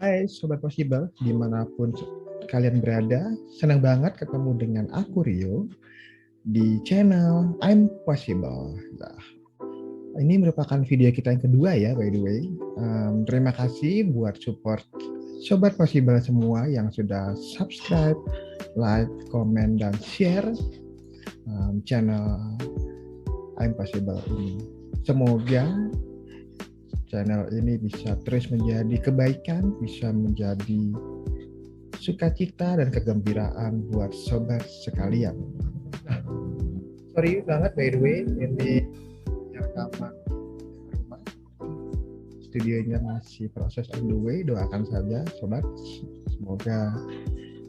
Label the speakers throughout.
Speaker 1: Hai Sobat Possible, dimanapun kalian berada, senang banget ketemu dengan aku Rio di channel I'm Possible. Nah, ini merupakan video kita yang kedua ya, by the way. Terima kasih buat support Sobat Possible semua yang sudah subscribe, like, komen, dan share channel I'm Possible ini. Semoga channel ini bisa terus menjadi kebaikan, bisa menjadi sukacita dan kegembiraan buat sobat sekalian. Nah, sorry banget by the way, ini rekaman rumah. Studionya masih proses on the way, doakan saja sobat. Semoga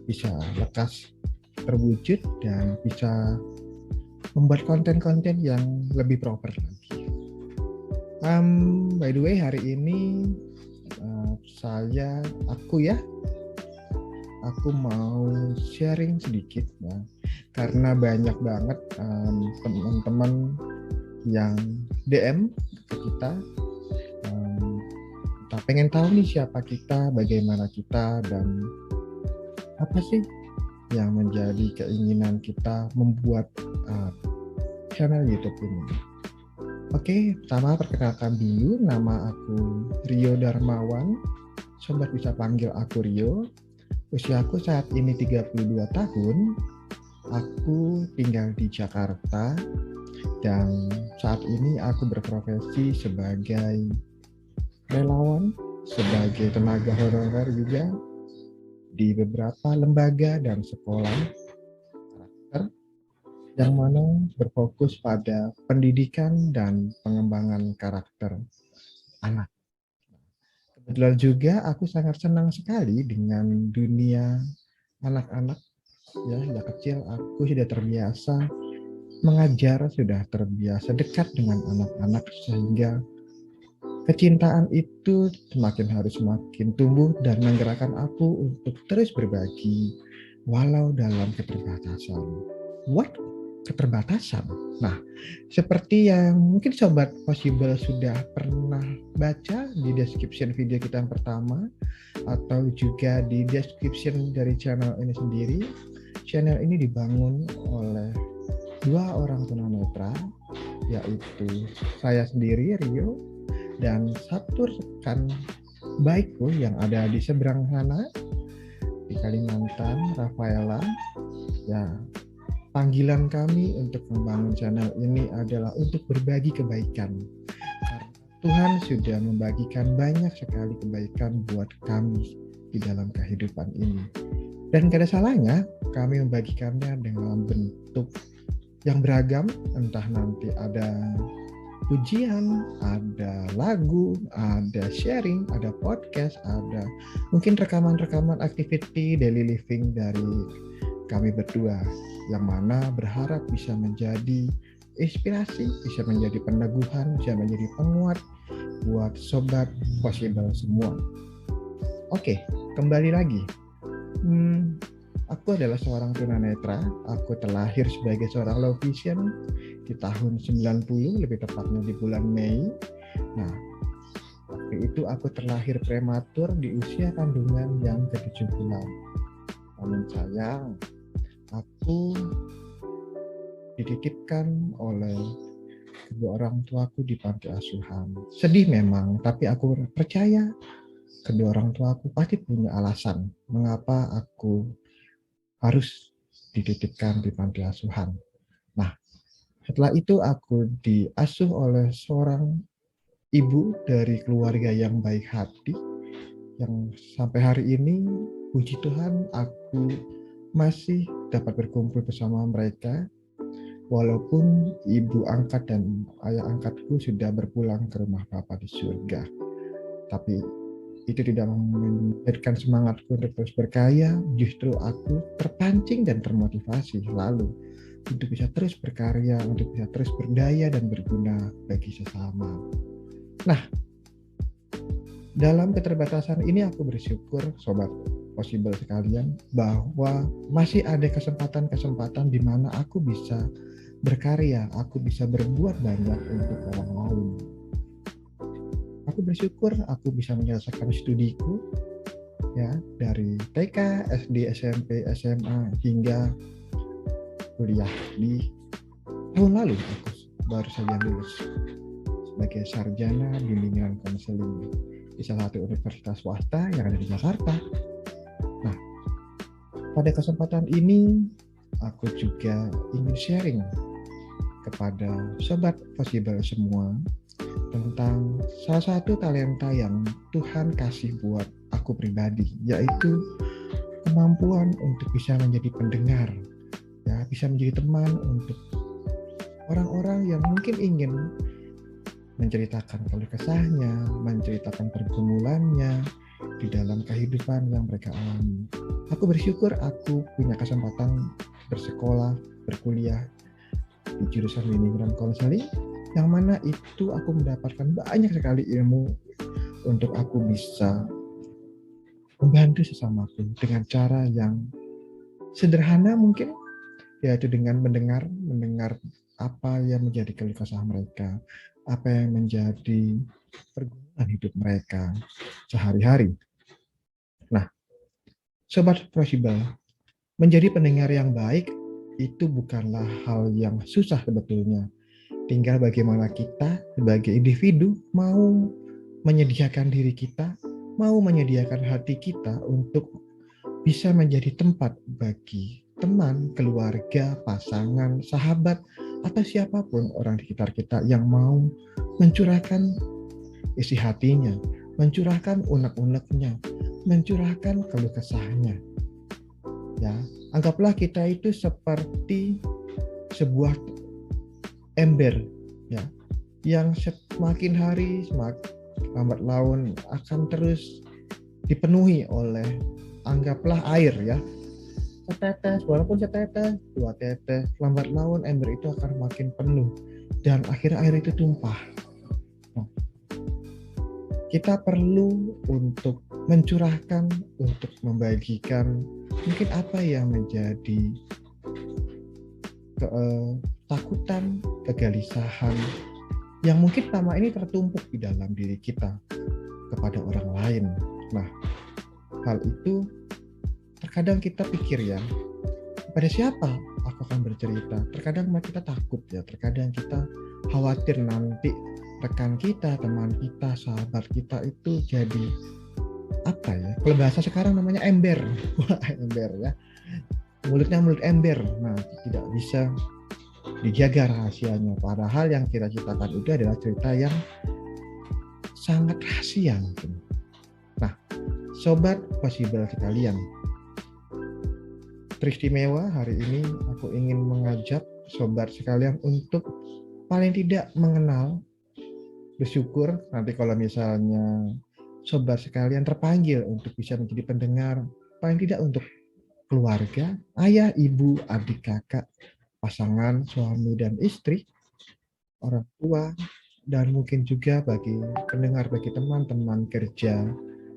Speaker 1: bisa lekas terwujud dan bisa membuat konten-konten yang lebih proper lagi. By the way, hari ini aku mau sharing sedikit ya, karena banyak banget teman-teman yang DM ke kita, pengen tahu nih siapa kita, bagaimana kita, dan apa sih yang menjadi keinginan kita membuat channel YouTube ini. Oke, pertama perkenalkan dulu, nama aku Rio Darmawan. Sobat bisa panggil aku Rio. Usiaku saat ini 32 tahun. Aku tinggal di Jakarta dan saat ini aku berprofesi sebagai relawan, sebagai tenaga honorer juga di beberapa lembaga dan sekolah karakter yang mana berfokus pada pendidikan dan pengembangan karakter anak. Kebetulan juga aku sangat senang sekali dengan dunia anak-anak. Ya, sejak kecil aku sudah terbiasa mengajar, sudah terbiasa dekat dengan anak-anak, sehingga kecintaan itu harus semakin tumbuh dan menggerakkan aku untuk terus berbagi walau dalam keterbatasan. What? Keterbatasan? Nah, seperti yang mungkin Sobat Possible sudah pernah baca di description video kita yang pertama, atau juga di description dari channel ini sendiri. Channel ini dibangun oleh dua orang tunanetra, yaitu saya sendiri, Rio, dan satu rekan baikku yang ada di seberang sana, di Kalimantan, Rafaela. Ya, panggilan kami untuk membangun channel ini adalah untuk berbagi kebaikan. Karena Tuhan sudah membagikan banyak sekali kebaikan buat kami di dalam kehidupan ini. Dan gak ada salahnya kami membagikannya dengan bentuk yang beragam, entah nanti ada pujian, ada lagu, ada sharing, ada podcast, ada mungkin rekaman-rekaman activity daily living dari kami berdua, yang mana berharap bisa menjadi inspirasi, bisa menjadi peneguhan, bisa menjadi penguat buat Sobat Possible semua. Oke, kembali lagi. Aku adalah seorang tunanetra. Aku terlahir sebagai seorang low vision di tahun 90, lebih tepatnya di bulan Mei. Nah, waktu itu aku terlahir prematur di usia kandungan yang ke-7 bulan. Namun sayang, aku dititipkan oleh kedua orang tuaku di panti asuhan. Sedih memang, tapi aku percaya kedua orang tuaku pasti punya alasan mengapa aku harus dititipkan di panti asuhan. Nah, setelah itu aku diasuh oleh seorang ibu dari keluarga yang baik hati, yang sampai hari ini, puji Tuhan, aku masih dapat berkumpul bersama mereka, walaupun ibu angkat dan ayah angkatku sudah berpulang ke rumah Bapa di surga. Tapi itu tidak memberikan semangatku untuk terus berkarya, justru aku terpancing dan termotivasi lalu untuk bisa terus berkarya, untuk bisa terus berdaya dan berguna bagi sesama. Nah, dalam keterbatasan ini aku bersyukur Sobat Possible sekalian, bahwa masih ada kesempatan-kesempatan di mana aku bisa berkarya, aku bisa berbuat banyak untuk orang lain. Aku bersyukur aku bisa menyelesaikan studiku, ya, dari TK, SD, SMP, SMA hingga kuliah. Di tahun lalu aku baru saja lulus sebagai sarjana bimbingan konseling di salah satu universitas swasta yang ada di Jakarta. Nah, pada kesempatan ini aku juga ingin sharing kepada sobat Possible semua tentang salah satu talenta yang Tuhan kasih buat aku pribadi, yaitu kemampuan untuk bisa menjadi pendengar, ya, bisa menjadi teman untuk orang-orang yang mungkin ingin menceritakan keluh kesahnya, menceritakan pergumulannya di dalam kehidupan yang mereka alami. Aku bersyukur aku punya kesempatan bersekolah, berkuliah di jurusan bimbingan konseling, yang mana itu aku mendapatkan banyak sekali ilmu untuk aku bisa membantu sesamaku dengan cara yang sederhana mungkin, yaitu dengan mendengar apa yang menjadi keluh kesah mereka, apa yang menjadi pergumulan hidup mereka sehari-hari. Nah, Sobat Possible, menjadi pendengar yang baik itu bukanlah hal yang susah sebetulnya. Tinggal bagaimana kita sebagai individu mau menyediakan diri kita, mau menyediakan hati kita untuk bisa menjadi tempat bagi teman, keluarga, pasangan, sahabat, atau siapapun orang di sekitar kita yang mau mencurahkan isi hatinya, mencurahkan unek-uneknya, mencurahkan keluh kesahnya. Ya, anggaplah kita itu seperti sebuah ember, ya, yang semakin hari semakin lambat laun akan terus dipenuhi oleh, anggaplah air, ya, setetes, walaupun setetes, 2 tetes, lambat laun ember itu akan makin penuh dan akhirnya air itu tumpah. Nah, kita perlu untuk mencurahkan, untuk membagikan mungkin apa yang menjadi ketakutan, kegelisahan yang mungkin selama ini tertumpuk di dalam diri kita kepada orang lain. Nah, hal itu terkadang kita pikir, ya, pada siapa aku akan bercerita. Terkadang kita takut, ya, terkadang kita khawatir nanti rekan kita, teman kita, sahabat kita itu jadi apa, ya, kalau bahasa sekarang namanya ember. Ember, ya, mulutnya mulut ember. Nah, tidak bisa dijaga rahasianya, padahal yang kita ceritakan itu adalah cerita yang sangat rahasia mungkin. Nah, Sobat Possible sekalian, teristimewa hari ini aku ingin mengajak sobat sekalian untuk paling tidak mengenal, bersyukur nanti kalau misalnya sobat sekalian terpanggil untuk bisa menjadi pendengar, paling tidak untuk keluarga, ayah, ibu, adik, kakak, pasangan, suami dan istri, orang tua, dan mungkin juga bagi pendengar, bagi teman-teman kerja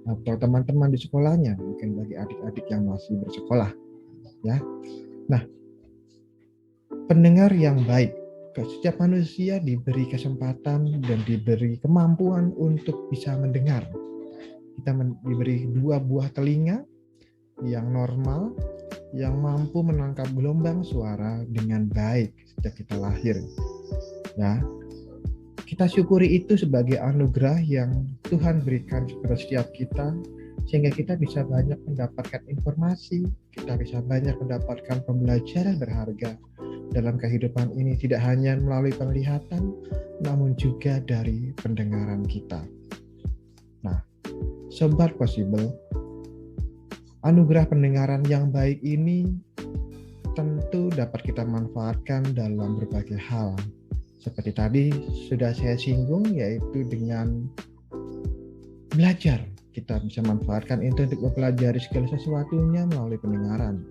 Speaker 1: atau teman-teman di sekolahnya, mungkin bagi adik-adik yang masih bersekolah, ya. Nah, pendengar yang baik, setiap manusia diberi kesempatan dan diberi kemampuan untuk bisa mendengar. Kita diberi 2 buah telinga yang normal, yang mampu menangkap gelombang suara dengan baik sejak kita lahir, ya. Kita syukuri itu sebagai anugerah yang Tuhan berikan kepada setiap kita, sehingga kita bisa banyak mendapatkan informasi, kita bisa banyak mendapatkan pembelajaran berharga dalam kehidupan ini, tidak hanya melalui penglihatan, namun juga dari pendengaran kita. Nah, Sobat Possible, anugerah pendengaran yang baik ini tentu dapat kita manfaatkan dalam berbagai hal. Seperti tadi sudah saya singgung, yaitu dengan belajar. Kita bisa manfaatkan itu untuk mempelajari segala sesuatunya melalui pendengaran,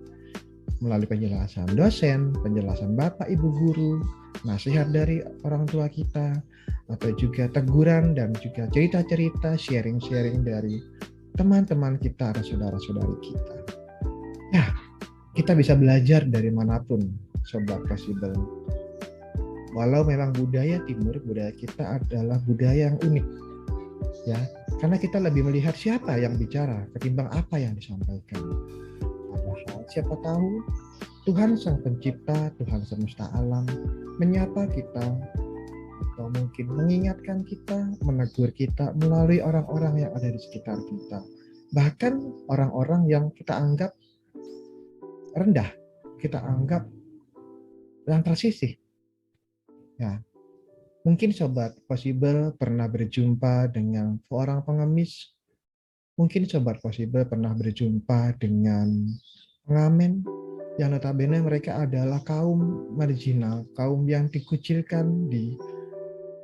Speaker 1: melalui penjelasan dosen, penjelasan bapak ibu guru, nasihat dari orang tua kita, atau juga teguran dan juga cerita-cerita, sharing-sharing dari teman-teman kita dan saudara-saudari kita. Ya, kita bisa belajar dari manapun, Sobat Possible. Walau memang budaya timur, budaya kita adalah budaya yang unik, ya. Karena kita lebih melihat siapa yang bicara ketimbang apa yang disampaikan. Padahal siapa tahu Tuhan Sang Pencipta, Tuhan semesta alam menyapa kita atau mungkin mengingatkan kita, menegur kita melalui orang-orang yang ada di sekitar kita. Bahkan orang-orang yang kita anggap rendah, kita anggap yang tersisih. Ya, mungkin Sobat Possible pernah berjumpa dengan seorang pengemis. Mungkin Sobat Possible pernah berjumpa dengan pengamen yang notabene mereka adalah kaum marginal, kaum yang dikucilkan di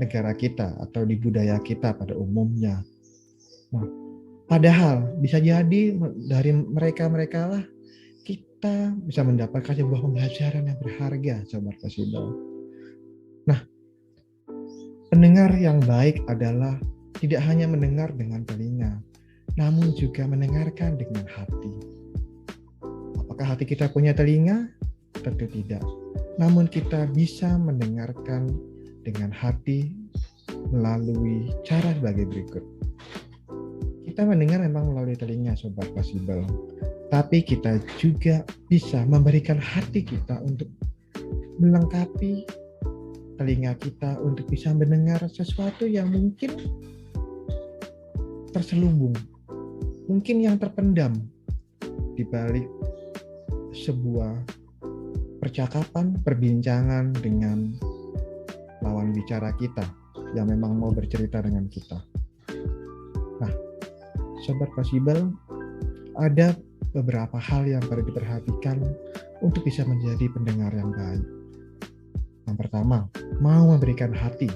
Speaker 1: negara kita atau di budaya kita pada umumnya. Nah, padahal bisa jadi dari mereka-mereka lah kita bisa mendapatkan sebuah pembelajaran yang berharga, Sobat Possible. Nah, pendengar yang baik adalah tidak hanya mendengar dengan telinga, namun juga mendengarkan dengan hati. Apakah hati kita punya telinga? Tentu tidak. Namun kita bisa mendengarkan dengan hati melalui cara sebagai berikut. Kita mendengar memang melalui telinga, Sobat Possible. Tapi kita juga bisa memberikan hati kita untuk melengkapi telinga kita untuk bisa mendengar sesuatu yang mungkin terselubung, mungkin yang terpendam di balik sebuah percakapan, perbincangan dengan lawan bicara kita yang memang mau bercerita dengan kita. Nah, Sobat Possible, ada beberapa hal yang perlu diperhatikan untuk bisa menjadi pendengar yang baik. Yang pertama, mau memberikan hati.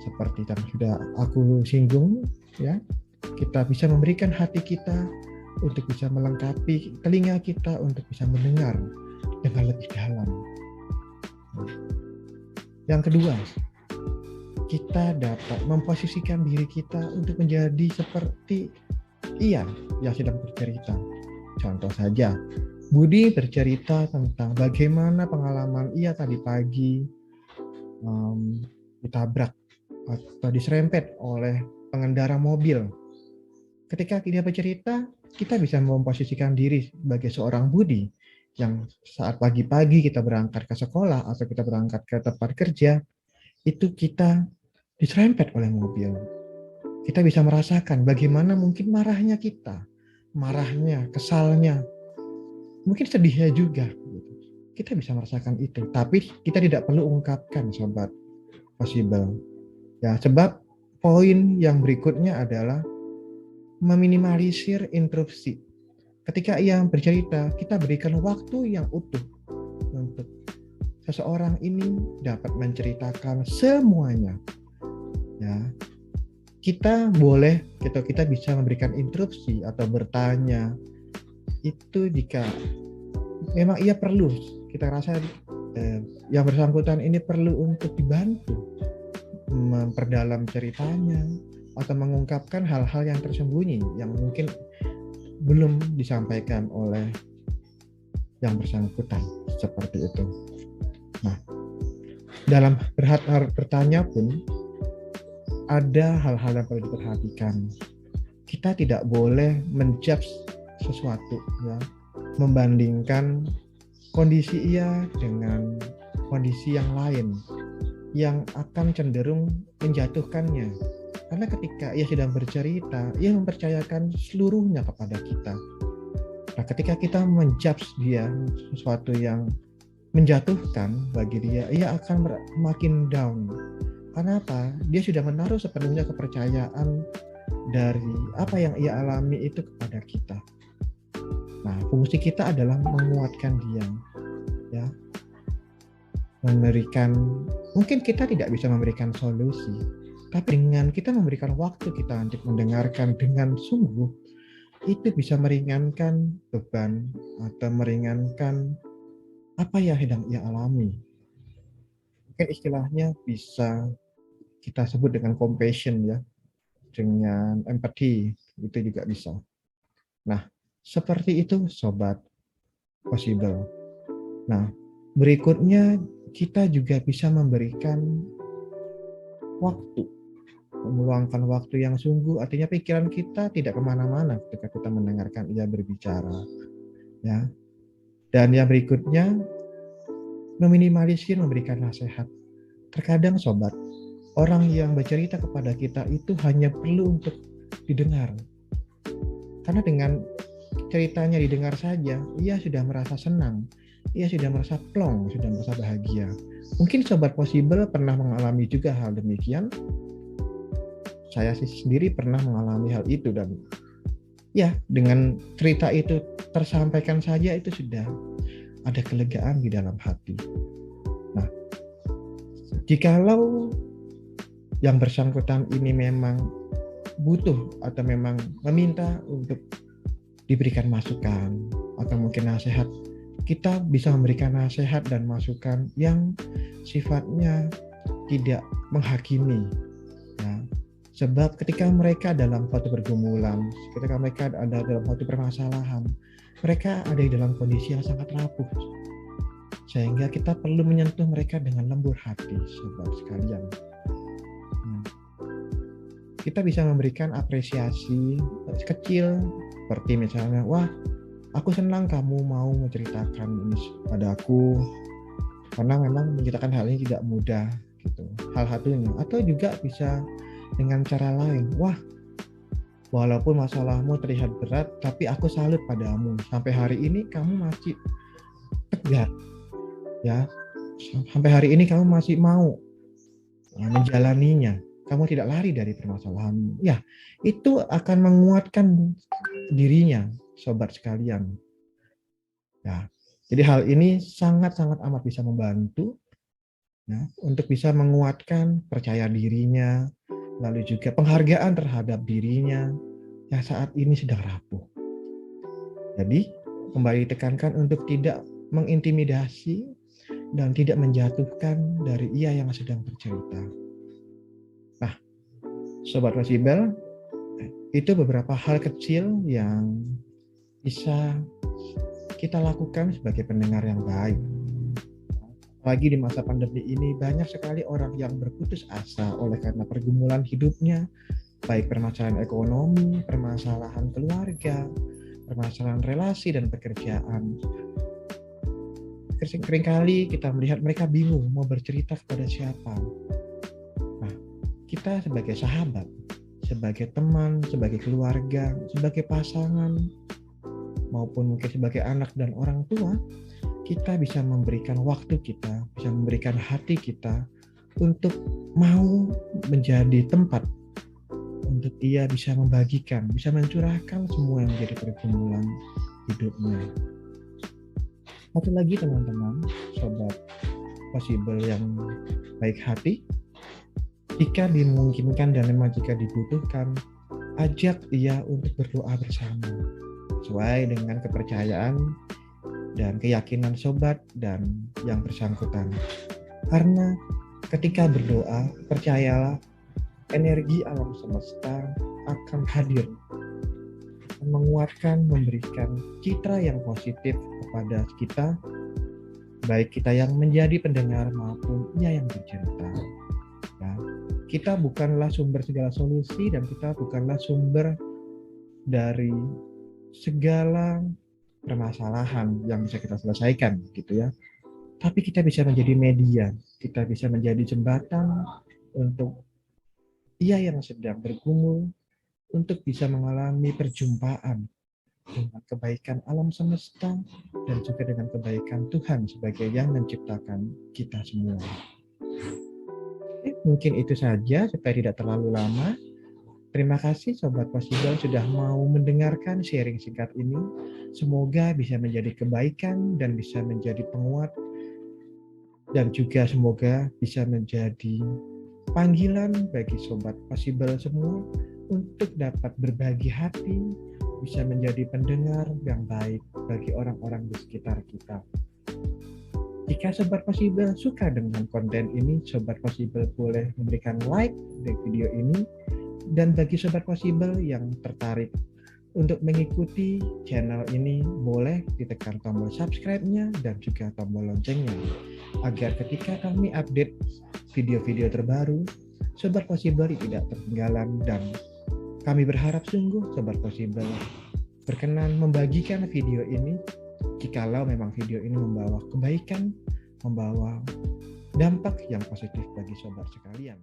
Speaker 1: Seperti yang sudah aku singgung, ya, kita bisa memberikan hati kita untuk bisa melengkapi telinga kita untuk bisa mendengar dengan lebih dalam. Yang kedua, kita dapat memposisikan diri kita untuk menjadi seperti ia yang sedang bercerita. Contoh saja, Budi bercerita tentang bagaimana pengalaman ia tadi pagi ditabrak atau diserempet oleh pengendara mobil. Ketika dia bercerita, kita bisa memposisikan diri sebagai seorang Budi yang saat pagi-pagi kita berangkat ke sekolah atau kita berangkat ke tempat kerja, itu kita diserempet oleh mobil. Kita bisa merasakan bagaimana mungkin marahnya kita, marahnya, kesalnya, mungkin sedihnya juga. Kita bisa merasakan itu, tapi kita tidak perlu ungkapkan, Sobat Possible. Ya, sebab poin yang berikutnya adalah meminimalisir interupsi. Ketika ia bercerita, kita berikan waktu yang utuh untuk seseorang ini dapat menceritakan semuanya. Ya, kita boleh, kita bisa memberikan interupsi atau bertanya. Itu jika memang ia perlu, kita rasa yang bersangkutan ini perlu untuk dibantu memperdalam ceritanya atau mengungkapkan hal-hal yang tersembunyi yang mungkin belum disampaikan oleh yang bersangkutan, seperti itu. Nah, dalam bertanya pun ada hal-hal yang perlu diperhatikan. Kita tidak boleh menjudge sesuatu, ya, membandingkan kondisi ia dengan kondisi yang lain yang akan cenderung menjatuhkannya. Karena ketika ia sedang bercerita, ia mempercayakan seluruhnya kepada kita. Nah, ketika kita menjudge dia sesuatu yang menjatuhkan bagi dia, ia akan makin down. Karena apa? Dia sudah menaruh sepenuhnya kepercayaan dari apa yang ia alami itu kepada kita. Nah, fungsi kita adalah menguatkan dia, ya, memberikan, mungkin kita tidak bisa memberikan solusi, tapi dengan kita memberikan waktu kita untuk mendengarkan dengan sungguh, itu bisa meringankan beban atau meringankan apa yang sedang ia alami. Mungkin istilahnya bisa kita sebut dengan compassion, ya, dengan empathy, itu juga bisa. Nah, seperti itu, Sobat Possible. Nah, berikutnya kita juga bisa memberikan waktu. meluangkan waktu yang sungguh, artinya pikiran kita tidak kemana-mana ketika kita mendengarkan ia berbicara, ya. Dan yang berikutnya, meminimalisir memberikan nasihat. Terkadang sobat, orang yang bercerita kepada kita itu hanya perlu untuk didengar. Karena dengan ceritanya didengar saja, ia sudah merasa senang, ia sudah merasa plong, sudah merasa bahagia. Mungkin sobat Possible pernah mengalami juga hal demikian. Saya sendiri pernah mengalami hal itu, dan ya, dengan cerita itu tersampaikan saja itu sudah ada kelegaan di dalam hati. Nah, jikalau yang bersangkutan ini memang butuh atau memang meminta untuk diberikan masukan atau mungkin nasihat, kita bisa memberikan nasihat dan masukan yang sifatnya tidak menghakimi, ya. Sebab ketika mereka dalam suatu pergumulan, ketika mereka ada dalam suatu permasalahan, mereka ada di dalam kondisi yang sangat rapuh, sehingga kita perlu menyentuh mereka dengan lembut hati, sobat sekalian. Kita bisa memberikan apresiasi kecil, seperti misalnya, wah, aku senang kamu mau menceritakan ini padaku, karena memang menceritakan hal ini tidak mudah, gitu. Hal satunya, atau juga bisa dengan cara lain, wah, walaupun masalahmu terlihat berat, tapi aku salut padamu. Sampai hari ini kamu masih tegar, ya. Sampai hari ini kamu masih mau menjalaninya. Kamu tidak lari dari permasalahanmu. Ya, itu akan menguatkan dirinya, sobat sekalian. Ya, jadi hal ini sangat-sangat amat bisa membantu, ya, untuk bisa menguatkan percaya dirinya, lalu juga penghargaan terhadap dirinya yang saat ini sedang rapuh. Jadi, kembali ditekankan untuk tidak mengintimidasi dan tidak menjatuhkan dari ia yang sedang bercerita. Nah, Sobat Possible, itu beberapa hal kecil yang bisa kita lakukan sebagai pendengar yang baik. Apalagi di masa pandemi ini, banyak sekali orang yang berputus asa oleh karena pergumulan hidupnya, baik permasalahan ekonomi, permasalahan keluarga, permasalahan relasi dan pekerjaan. Seringkali kita melihat mereka bingung mau bercerita kepada siapa. Nah, kita sebagai sahabat, sebagai teman, sebagai keluarga, sebagai pasangan, maupun mungkin sebagai anak dan orang tua, kita bisa memberikan waktu kita, bisa memberikan hati kita untuk mau menjadi tempat untuk ia bisa membagikan, bisa mencurahkan semua yang menjadi pergumulan hidupnya. Satu lagi teman-teman, Sobat Possible yang baik hati, jika dimungkinkan dan memang jika dibutuhkan, ajak ia untuk berdoa bersama, sesuai dengan kepercayaan dan keyakinan sobat dan yang bersangkutan. Karena ketika berdoa, percayalah, energi alam semesta akan hadir, menguatkan, memberikan citra yang positif kepada kita, baik kita yang menjadi pendengar maupun ia yang bercerita. Ya, kita bukanlah sumber segala solusi dan kita bukanlah sumber dari segala permasalahan yang bisa kita selesaikan, gitu ya. Tapi kita bisa menjadi media, kita bisa menjadi jembatan untuk ia yang sedang bergumul untuk bisa mengalami perjumpaan dengan kebaikan alam semesta dan juga dengan kebaikan Tuhan sebagai yang menciptakan kita semua. Mungkin itu saja supaya tidak terlalu lama. Terima kasih Sobat Possible sudah mau mendengarkan sharing singkat ini. Semoga bisa menjadi kebaikan dan bisa menjadi penguat, dan juga semoga bisa menjadi panggilan bagi Sobat Possible semua untuk dapat berbagi hati, bisa menjadi pendengar yang baik bagi orang-orang di sekitar kita. Jika Sobat Possible suka dengan konten ini, Sobat Possible boleh memberikan like di video ini. Dan bagi Sobat Possible yang tertarik untuk mengikuti channel ini, boleh ditekan tombol subscribe-nya dan juga tombol loncengnya, agar ketika kami update video-video terbaru, Sobat Possible tidak ketinggalan, dan kami berharap sungguh Sobat Possible berkenan membagikan video ini jikalau memang video ini membawa kebaikan, membawa dampak yang positif bagi sobat sekalian.